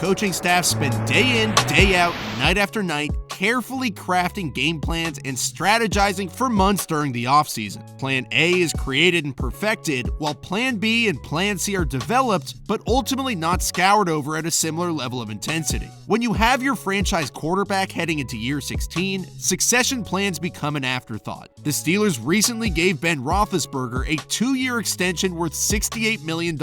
coaching staff spend day in, day out, night after night, carefully crafting game plans and strategizing for months during the offseason. Plan A is created and perfected, while Plan B and Plan C are developed, but ultimately not scoured over at a similar level of intensity. When you have your franchise quarterback heading into year 16, succession plans become an afterthought. The Steelers recently gave Ben Roethlisberger a 2-year extension worth $68 million,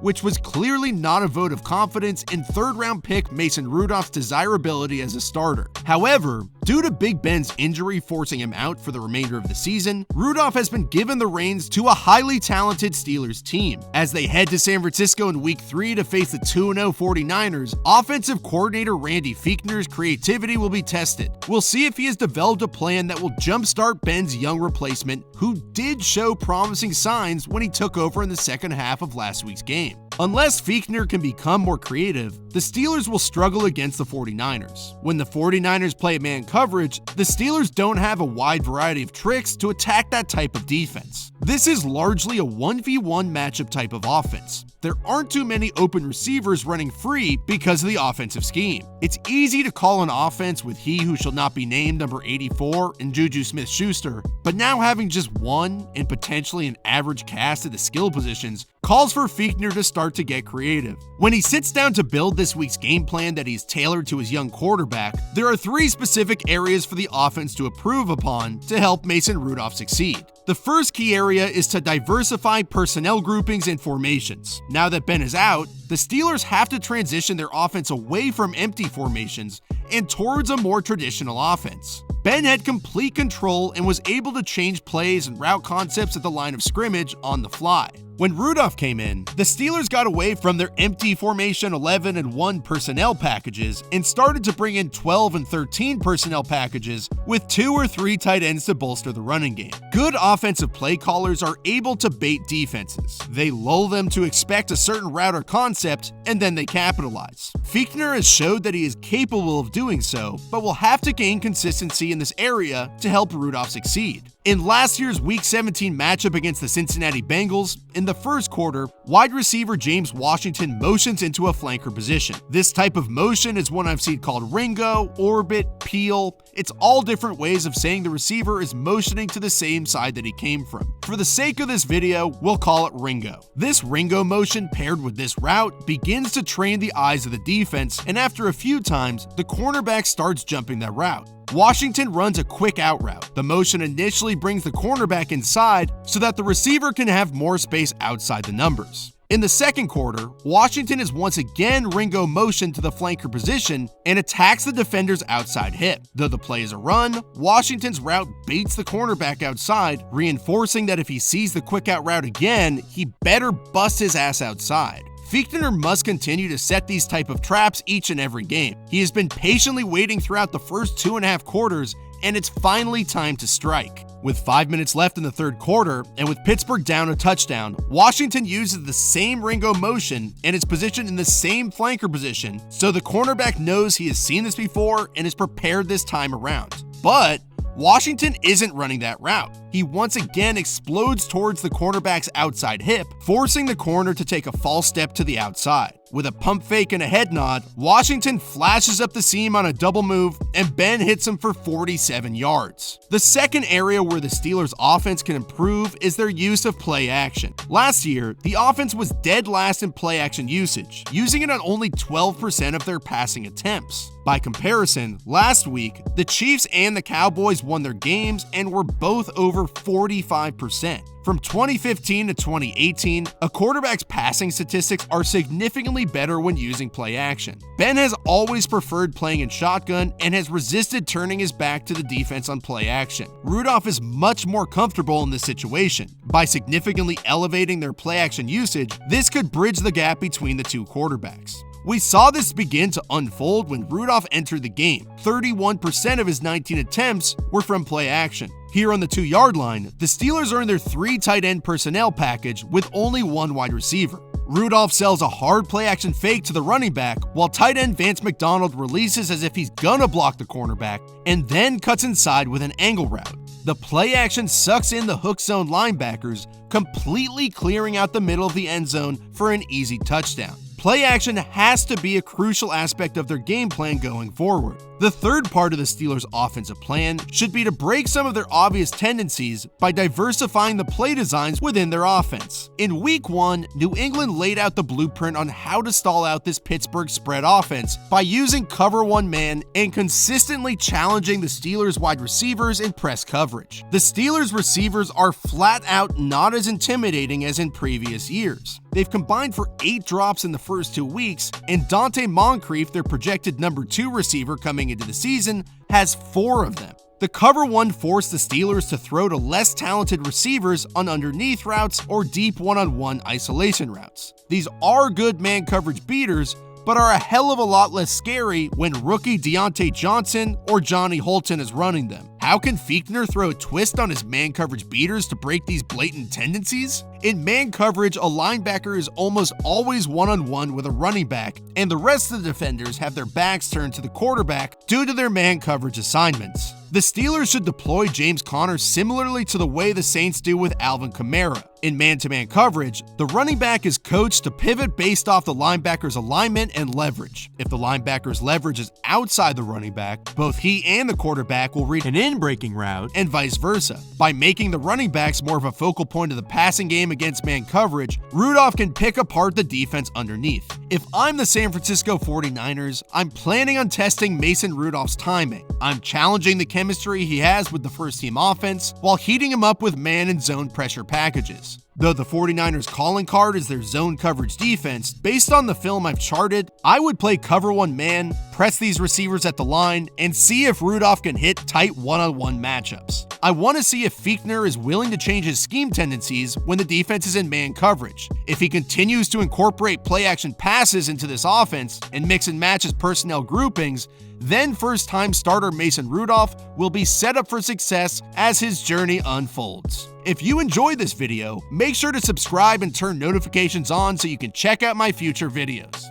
which was clearly not a vote of confidence in third-round pick Mason Rudolph's desirability as a starter. However, due to Big Ben's injury forcing him out for the remainder of the season, Rudolph has been given the reins to a highly talented Steelers team. As they head to San Francisco in Week 3 to face the 2-0 49ers, offensive coordinator Randy Fichtner's creativity will be tested. We'll see if he has developed a plan that will jumpstart Ben's young replacement, who did show promising signs when he took over in the second half of last week's game. Unless Fichtner can become more creative, the Steelers will struggle against the 49ers. When the 49ers play man coverage, the Steelers don't have a wide variety of tricks to attack that type of defense. This is largely a 1v1 matchup type of offense. There aren't too many open receivers running free because of the offensive scheme. It's easy to call an offense with he who shall not be named number 84 and Juju Smith-Schuster, but now having just one and potentially an average cast at the skill positions calls for Fichtner to start to get creative. When he sits down to build this week's game plan that he's tailored to his young quarterback, there are 3 specific areas for the offense to improve upon to help Mason Rudolph succeed. The first key area is to diversify personnel groupings and formations. Now that Ben is out, the Steelers have to transition their offense away from empty formations and towards a more traditional offense. Ben had complete control and was able to change plays and route concepts at the line of scrimmage on the fly. When Rudolph came in, the Steelers got away from their empty formation 11 and 1 personnel packages and started to bring in 12 and 13 personnel packages with 2 or 3 tight ends to bolster the running game. Good offensive play callers are able to bait defenses. They lull them to expect a certain route or concept, and then they capitalize. Fichtner has showed that he is capable of doing so, but will have to gain consistency in this area to help Rudolph succeed. In last year's Week 17 matchup against the Cincinnati Bengals, in the first quarter, wide receiver James Washington motions into a flanker position. This type of motion is one I've seen called Ringo, Orbit, Peel. It's all different ways of saying the receiver is motioning to the same side that he came from. For the sake of this video, we'll call it Ringo. This Ringo motion paired with this route begins to train the eyes of the defense, and after a few times, the cornerback starts jumping that route. Washington runs a quick out route. The motion initially brings the cornerback inside so that the receiver can have more space outside the numbers. In the second quarter, Washington is once again Ringo motion to the flanker position and attacks the defender's outside hip. Though the play is a run, Washington's route baits the cornerback outside, reinforcing that if he sees the quick out route again, he better bust his ass outside. Fichtner must continue to set these type of traps each and every game. He has been patiently waiting throughout the first 2.5 quarters, and it's finally time to strike. With 5 minutes left in the third quarter, and with Pittsburgh down a touchdown, Washington uses the same Ringo motion and is positioned in the same flanker position, so the cornerback knows he has seen this before and is prepared this time around. But Washington isn't running that route. He once again explodes towards the cornerback's outside hip, forcing the corner to take a false step to the outside. With a pump fake and a head nod, Washington flashes up the seam on a double move, and Ben hits him for 47 yards. The second area where the Steelers' offense can improve is their use of play action. Last year, the offense was dead last in play action usage, using it on only 12% of their passing attempts. By comparison, last week, the Chiefs and the Cowboys won their games and were both over 45%. From 2015 to 2018, a quarterback's passing statistics are significantly better when using play action. Ben has always preferred playing in shotgun and has resisted turning his back to the defense on play action. Rudolph is much more comfortable in this situation. By significantly elevating their play action usage, this could bridge the gap between the two quarterbacks. We saw this begin to unfold when Rudolph entered the game. 31% of his 19 attempts were from play action. Here on the 2-yard line, the Steelers are in their 3 tight end personnel package with only 1 wide receiver. Rudolph sells a hard play action fake to the running back, while tight end Vance McDonald releases as if he's gonna block the cornerback, and then cuts inside with an angle route. The play action sucks in the hook zone linebackers, completely clearing out the middle of the end zone for an easy touchdown. Play action has to be a crucial aspect of their game plan going forward. The third part of the Steelers' offensive plan should be to break some of their obvious tendencies by diversifying the play designs within their offense. In Week 1, New England laid out the blueprint on how to stall out this Pittsburgh spread offense by using cover one man and consistently challenging the Steelers' wide receivers in press coverage. The Steelers' receivers are flat out not as intimidating as in previous years. They've combined for 8 drops in the first 2 weeks, and Dante Moncrief, their projected number 2 receiver coming into the season, has 4 of them. The cover one forced the Steelers to throw to less talented receivers on underneath routes or deep one-on-one isolation routes. These are good man coverage beaters, but are a hell of a lot less scary when rookie Deontay Johnson or Johnny Holton is running them. How can Fichtner throw a twist on his man coverage beaters to break these blatant tendencies? In man coverage, a linebacker is almost always one-on-one with a running back, and the rest of the defenders have their backs turned to the quarterback due to their man coverage assignments. The Steelers should deploy James Conner similarly to the way the Saints do with Alvin Kamara. In man-to-man coverage, the running back is coached to pivot based off the linebacker's alignment and leverage. If the linebacker's leverage is outside the running back, both he and the quarterback will read an in-breaking route, and vice versa. By making the running backs more of a focal point of the passing game against man coverage, Rudolph can pick apart the defense underneath. If I'm the San Francisco 49ers, I'm planning on testing Mason Rudolph's timing. I'm challenging the chemistry he has with the first-team offense while heating him up with man and zone pressure packages. Though the 49ers calling card is their zone coverage defense, based on the film I've charted, I would play cover one man, press these receivers at the line, and see if Rudolph can hit tight one-on-one matchups. I want to see if Fichtner is willing to change his scheme tendencies when the defense is in man coverage. If he continues to incorporate play-action passes into this offense and mix and match his personnel groupings, then first-time starter Mason Rudolph will be set up for success as his journey unfolds. If you enjoyed this video, make sure to subscribe and turn notifications on so you can check out my future videos.